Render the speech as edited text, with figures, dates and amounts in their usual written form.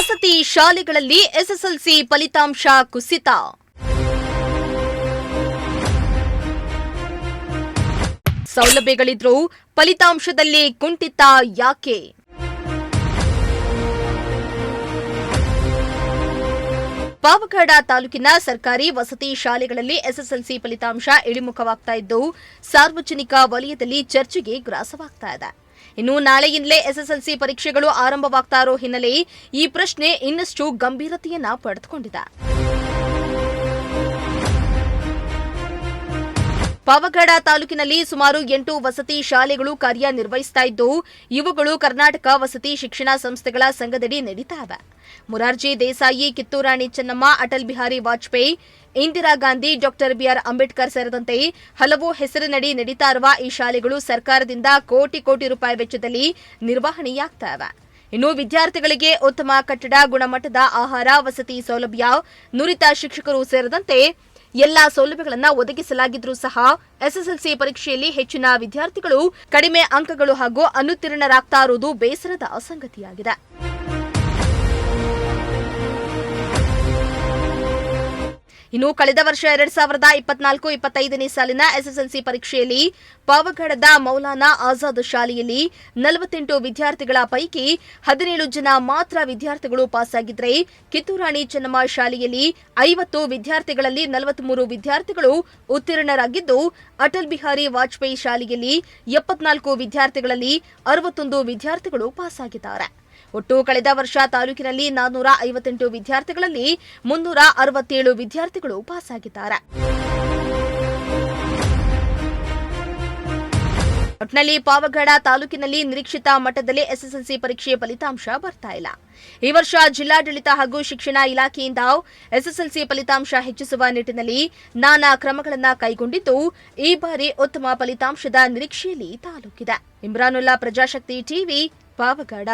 ವಸತಿ ಶಾಲೆಗಳಲ್ಲಿ ಎಸ್ಎಸ್ಎಲ್ಸಿ ಫಲಿತಾಂಶ ಕುಸಿತ. ಸೌಲಭ್ಯಗಳಿದ್ರೂ ಫಲಿತಾಂಶದಲ್ಲಿ ಕುಂಠಿತ ಯಾಕೆ? ಪಾವಗಡ ತಾಲೂಕಿನ ಸರ್ಕಾರಿ ವಸತಿ ಶಾಲೆಗಳಲ್ಲಿ ಎಸ್ಎಸ್ಎಲ್ಸಿ ಫಲಿತಾಂಶ ಇಳಿಮುಖವಾಗ್ತಾ ಇದ್ದು ಸಾರ್ವಜನಿಕ ವಲಯದಲ್ಲಿ ಚರ್ಚೆಗೆ ಗ್ರಾಸವಾಗ್ತಾ ಇದೆ. ಇನ್ನು ನಾಳೆಯಿಂದಲೇ ಎಸ್ಎಸ್ಎಲ್ಸಿ ಪರೀಕ್ಷೆಗಳು ಆರಂಭವಾಗ್ತಾ ಇರೋ ಹಿನ್ನೆಲೆ ಈ ಪ್ರಶ್ನೆ ಇನ್ನಷ್ಟು ಗಂಭೀರತೆಯನ್ನ ಪಡೆದುಕೊಂಡಿದೆ. ಪಾವಗಡ ತಾಲೂಕಿನಲ್ಲಿ ಸುಮಾರು 8 ವಸತಿ ಶಾಲೆಗಳು ಕಾರ್ಯನಿರ್ವಹಿಸ್ತಾ ಇದ್ದು ಇವುಗಳು ಕರ್ನಾಟಕ ವಸತಿ ಶಿಕ್ಷಣ ಸಂಸ್ಥೆಗಳ ಸಂಘದಡಿ ನಡೀತಾ ಇವೆ. ಮೊರಾರ್ಜಿ ದೇಸಾಯಿ, ಕಿತ್ತೂರಾಣಿ ಚೆನ್ನಮ್ಮ, ಅಟಲ್ ಬಿಹಾರಿ ವಾಜಪೇಯಿ, ಇಂದಿರಾ ಗಾಂಧಿ, ಡಾಕ್ಟರ್ ಬಿಆರ್ ಅಂಬೇಡ್ಕರ್ ಸೇರಿದಂತೆ ಹಲವು ಹೆಸರಿನಡಿ ನಡೀತಾ ಇರುವ ಈ ಶಾಲೆಗಳು ಸರ್ಕಾರದಿಂದ ಕೋಟಿ ರೂಪಾಯಿ ವೆಚ್ಚದಲ್ಲಿ ನಿರ್ವಹಣೆಯಾಗ್ತಾ ಇವೆ. ಇನ್ನು ವಿದ್ಯಾರ್ಥಿಗಳಿಗೆ ಉತ್ತಮ ಕಟ್ಟಡ, ಗುಣಮಟ್ಟದ ಆಹಾರ, ವಸತಿ ಸೌಲಭ್ಯ, ನುರಿತ ಶಿಕ್ಷಕರು ಸೇರಿದಂತೆ ಎಲ್ಲಾ ಸೌಲಭ್ಯಗಳನ್ನು ಒದಗಿಸಲಾಗಿದ್ರೂ ಸಹ ಎಸ್ಎಸ್ಎಲ್ಸಿ ಪರೀಕ್ಷೆಯಲ್ಲಿ ಹೆಚ್ಚಿನ ವಿದ್ಯಾರ್ಥಿಗಳು ಕಡಿಮೆ ಅಂಕಗಳು ಹಾಗೂ ಅನುತ್ತೀರ್ಣರಾಗ್ತಾ ಇರುವುದು ಬೇಸರದ ಸಂಗತಿಯಾಗಿದೆ. ಇನ್ನು ಕಳೆದ ವರ್ಷ 2024-25ನೇ ಸಾಲಿನ ಎಸ್ಎಸ್ಎಲ್ಸಿ ಪರೀಕ್ಷೆಯಲ್ಲಿ ಪಾವಗಡದ ಮೌಲಾನಾ ಆಜಾದ್ ಶಾಲೆಯಲ್ಲಿ 48 ವಿದ್ಯಾರ್ಥಿಗಳ ಪೈಕಿ 17 ಜನ ಮಾತ್ರ ವಿದ್ಯಾರ್ಥಿಗಳು ಪಾಸಾಗಿದ್ದರೆ, ಕಿತ್ತೂರಾಣಿ ಚೆನ್ನಮ್ಮ ಶಾಲೆಯಲ್ಲಿ 50 ವಿದ್ಯಾರ್ಥಿಗಳಲ್ಲಿ 43 ವಿದ್ಯಾರ್ಥಿಗಳು ಉತ್ತೀರ್ಣರಾಗಿದ್ದು, ಅಟಲ್ ಬಿಹಾರಿ ವಾಜಪೇಯಿ ಶಾಲೆಯಲ್ಲಿ 74 ವಿದ್ಯಾರ್ಥಿಗಳಲ್ಲಿ 61 ವಿದ್ಯಾರ್ಥಿಗಳು ಪಾಸಾಗಿದ್ದಾರೆ. ಒಟ್ಟು ಕಳೆದ ವರ್ಷ ತಾಲೂಕಿನಲ್ಲಿ 458 ವಿದ್ಯಾರ್ಥಿಗಳಲ್ಲಿ 367 ವಿದ್ಯಾರ್ಥಿಗಳು ಪಾಸಾಗಿದ್ದಾರೆ. ಒಟ್ನಲ್ಲಿ ಪಾವಗಡ ತಾಲೂಕಿನಲ್ಲಿ ನಿರೀಕ್ಷಿತ ಮಟ್ಟದಲ್ಲಿ ಎಸ್ಎಸ್ಎಲ್ಸಿ ಪರೀಕ್ಷೆ ಫಲಿತಾಂಶ ಬರ್ತಾ ಇಲ್ಲ. ಈ ವರ್ಷ ಜಿಲ್ಲಾಡಳಿತ ಹಾಗೂ ಶಿಕ್ಷಣ ಇಲಾಖೆಯಿಂದ ಎಸ್ಎಸ್ಎಲ್ಸಿ ಫಲಿತಾಂಶ ಹೆಚ್ಚಿಸುವ ನಿಟ್ಟಿನಲ್ಲಿ ನಾನಾ ಕ್ರಮಗಳನ್ನು ಕೈಗೊಂಡಿದ್ದು ಈ ಬಾರಿ ಉತ್ತಮ ಫಲಿತಾಂಶದ ನಿರೀಕ್ಷೆಯಲ್ಲಿ ತಾಲೂಕಿದೆ. ಇಮ್ರಾನುಲ್ಲಾ, ಪ್ರಜಾಶಕ್ತಿ ಟಿವಿ, ಪಾವಗಡ.